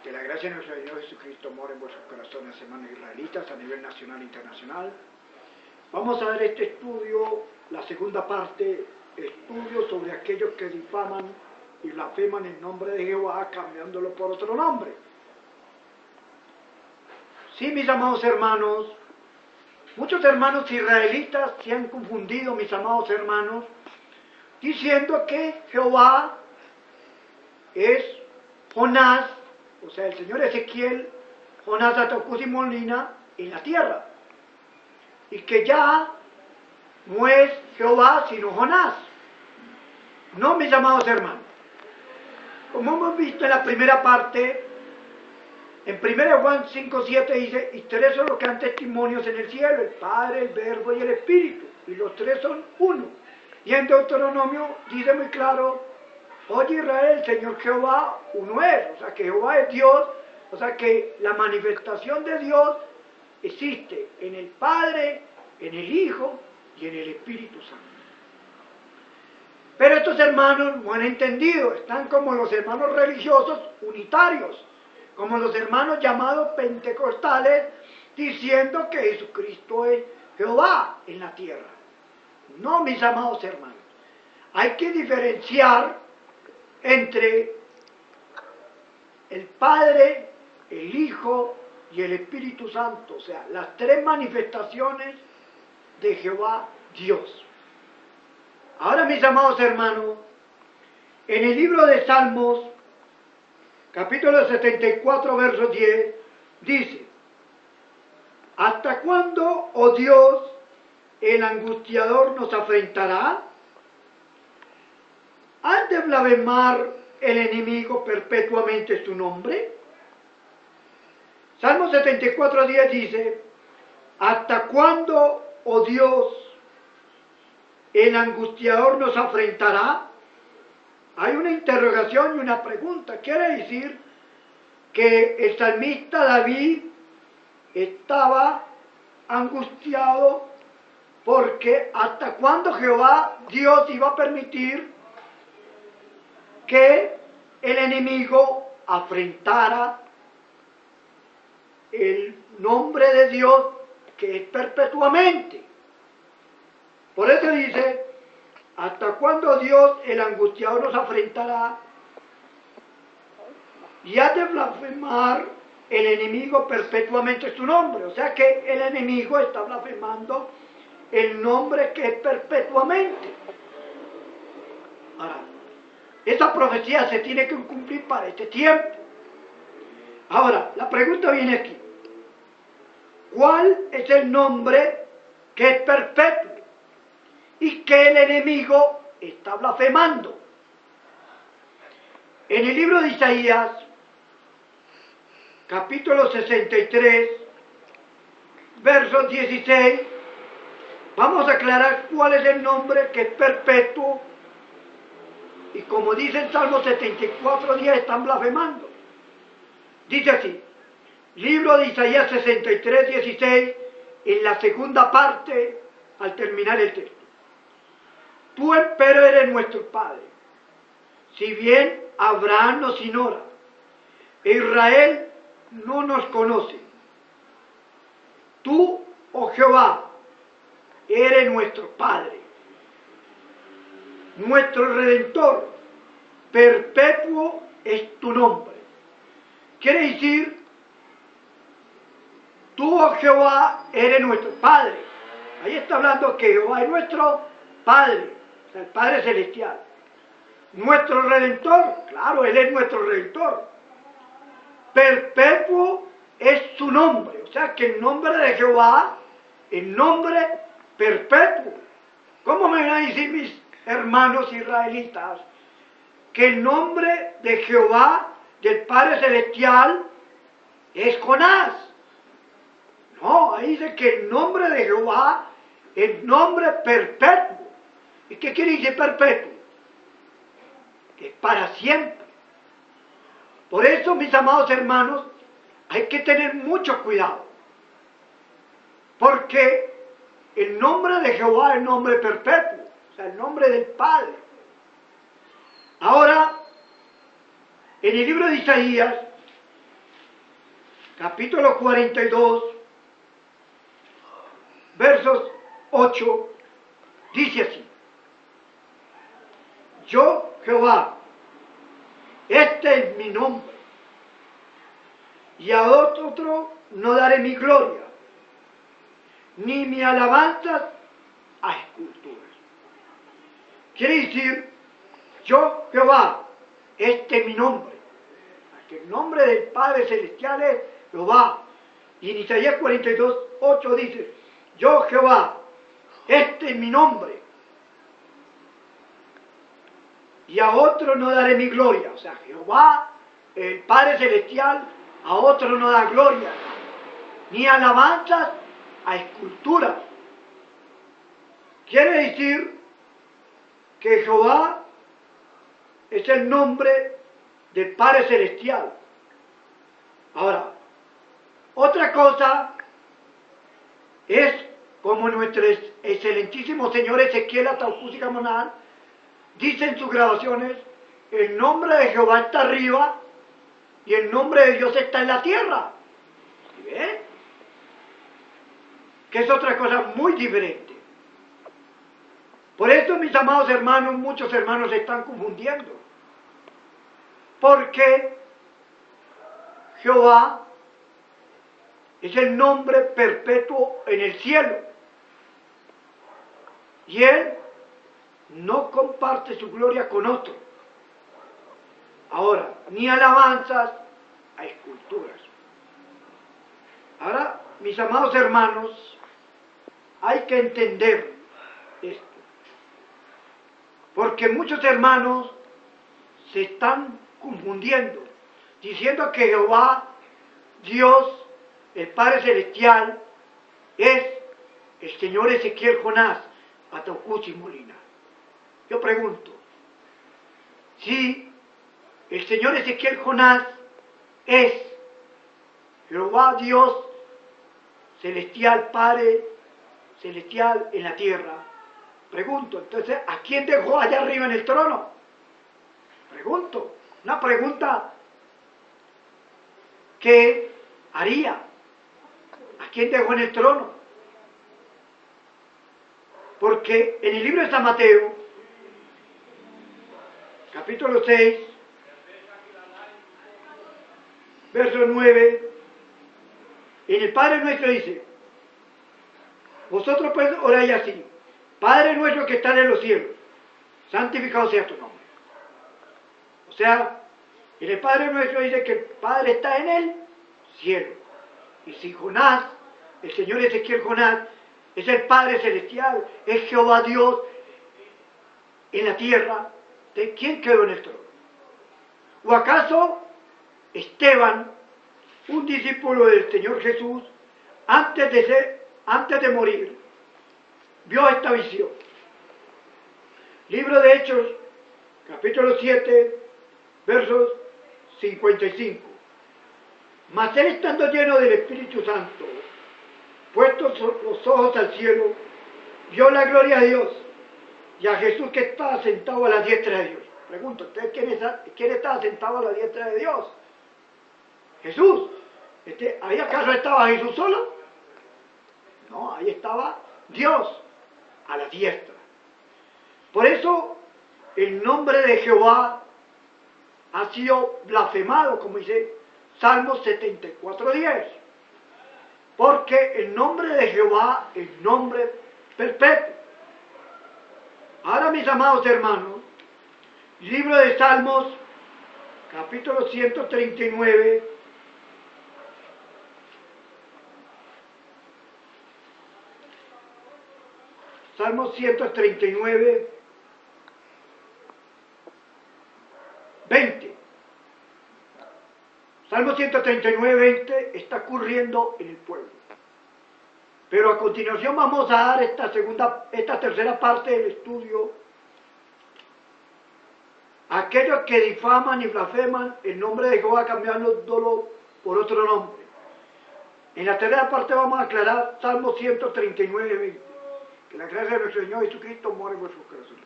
Que la gracia de nuestro Señor Jesucristo more en vuestros corazones, hermanos israelitas, a nivel nacional e internacional. Vamos a ver este estudio, la segunda parte, estudio sobre aquellos que difaman y blasfeman el nombre de Jehová, cambiándolo por otro nombre. Sí, mis amados hermanos, muchos hermanos israelitas se han confundido, mis amados hermanos, diciendo que Jehová es Jonás, o sea, el señor Ezequiel, Jonás Atacus y Molina en la tierra, y que ya no es Jehová sino Jonás. No, mis amados hermanos, como hemos visto en la primera parte, en 1 Juan 5:7 dice, y tres son los que dan testimonios en el cielo, el Padre, el Verbo y el Espíritu, y los tres son uno. Y en Deuteronomio dice muy claro, oye Israel, el Señor Jehová uno es, o sea que Jehová es Dios, o sea que la manifestación de Dios existe en el Padre, en el Hijo y en el Espíritu Santo. Pero estos hermanos no han entendido, están como los hermanos religiosos unitarios, como los hermanos llamados pentecostales, diciendo que Jesucristo es Jehová en la tierra. No, mis amados hermanos, hay que diferenciar entre el Padre, el Hijo y el Espíritu Santo, o sea, las tres manifestaciones de Jehová Dios. Ahora, mis amados hermanos, en el libro de Salmos, capítulo 74, verso 10, dice, ¿hasta cuándo, oh Dios, el angustiador nos afrentará? ¿Ha de blasfemar el enemigo perpetuamente su nombre? Salmo 74:10 dice, ¿hasta cuándo, oh Dios, el angustiador nos afrentará? Hay una interrogación y una pregunta. Quiere decir que el salmista David estaba angustiado porque hasta cuándo Jehová Dios iba a permitir que el enemigo afrentara el nombre de Dios, que es perpetuamente. Por eso dice, ¿hasta cuándo Dios el angustiador nos afrentará? Y ha de blasfemar el enemigo perpetuamente su nombre. O sea que el enemigo está blasfemando el nombre que es perpetuamente. Ahora, esa profecía se tiene que cumplir para este tiempo. Ahora, la pregunta viene aquí. ¿Cuál es el nombre que es perpetuo y que el enemigo está blasfemando? En el libro de Isaías, capítulo 63, verso 16, vamos a aclarar cuál es el nombre que es perpetuo. Y como dice el Salmo 74:10, están blasfemando. Dice así, libro de Isaías 63:16, en la segunda parte, al terminar el texto. Tú empero eres nuestro Padre, si bien Abraham nos ignora, e Israel no nos conoce. Tú, oh Jehová, eres nuestro Padre, nuestro Redentor, perpetuo es tu nombre. Quiere decir, tú, oh Jehová, eres nuestro Padre. Ahí está hablando que Jehová es nuestro Padre, o sea, el Padre Celestial. Nuestro Redentor, claro, Él es nuestro Redentor. Perpetuo es su nombre, o sea que el nombre de Jehová, el nombre perpetuo. ¿Cómo me van a decir mis hermanos israelitas que el nombre de Jehová, del Padre Celestial, es Jonás? No, ahí dice que el nombre de Jehová es nombre perpetuo. ¿Y qué quiere decir perpetuo? Que es para siempre. Por eso, mis amados hermanos, hay que tener mucho cuidado. Porque el nombre de Jehová es nombre perpetuo, o sea, el nombre del Padre. Ahora, en el libro de Isaías, capítulo 42, versos 8, dice así: yo, Jehová, este es mi nombre, y a otro no daré mi gloria, ni mi alabanza a esculturas. Quiere decir, yo, Jehová, este es mi nombre. El nombre del Padre Celestial es Jehová. Y en Isaías 42, 8 dice, yo, Jehová, este es mi nombre, y a otro no daré mi gloria. O sea, Jehová, el Padre Celestial, a otro no da gloria, ni alabanzas a esculturas. Quiere decir que Jehová es el nombre del Padre Celestial. Ahora, otra cosa es como nuestro excelentísimo señor Ezequiel Atahualpa Gamonal dice en sus grabaciones, el nombre de Jehová está arriba y el nombre de Dios está en la tierra. ¿Ven? Que es otra cosa muy diferente. Por eso, mis amados hermanos, muchos hermanos se están confundiendo. Porque Jehová es el nombre perpetuo en el cielo. Y Él no comparte su gloria con otro. Ahora, ni alabanzas a esculturas. Ahora, mis amados hermanos, hay que entender esto. Porque muchos hermanos se están confundiendo, diciendo que Jehová, Dios, el Padre Celestial, es el señor Ezequiel Jonás Atahualpa Molina. Yo pregunto, si el señor Ezequiel Jonás es Jehová Dios celestial, Padre celestial en la tierra, pregunto, entonces, ¿a quién dejó allá arriba en el trono? Pregunto, una pregunta que haría. ¿A quién dejó en el trono? Porque en el libro de San Mateo, capítulo 6, verso 9, en el Padre Nuestro dice, vosotros pues oráis así, Padre nuestro que estás en los cielos, santificado sea tu nombre. O sea, en el Padre Nuestro dice que el Padre está en el cielo. Y si Jonás, el señor Ezequiel Jonás, es el Padre Celestial, es Jehová Dios en la tierra, ¿de quién quedó en el trono? ¿O acaso Esteban, un discípulo del Señor Jesús, antes de morir, vio esta visión? Libro de Hechos, capítulo 7, versos 55. Mas él, estando lleno del Espíritu Santo, puestos los ojos al cielo, vio la gloria de Dios y a Jesús que estaba sentado a la diestra de Dios. Pregunto, ¿ustedes quién estaba sentado a la diestra de Dios? Jesús. ¿Ahí acaso estaba Jesús solo? No, ahí estaba Dios a la diestra. Por eso el nombre de Jehová ha sido blasfemado, como dice Salmos 74:10. Porque el nombre de Jehová es nombre perpetuo. Ahora, mis amados hermanos, libro de Salmos, capítulo 139, Salmos 139, 20. Salmo 139, 20 está ocurriendo en el pueblo. Pero a continuación vamos a dar esta tercera parte del estudio. Aquellos que difaman y blasfeman el nombre de Jehová cambiándolo por otro nombre. En la tercera parte vamos a aclarar Salmo 139, 20. Que la gracia de nuestro Señor Jesucristo more en vuestros corazones.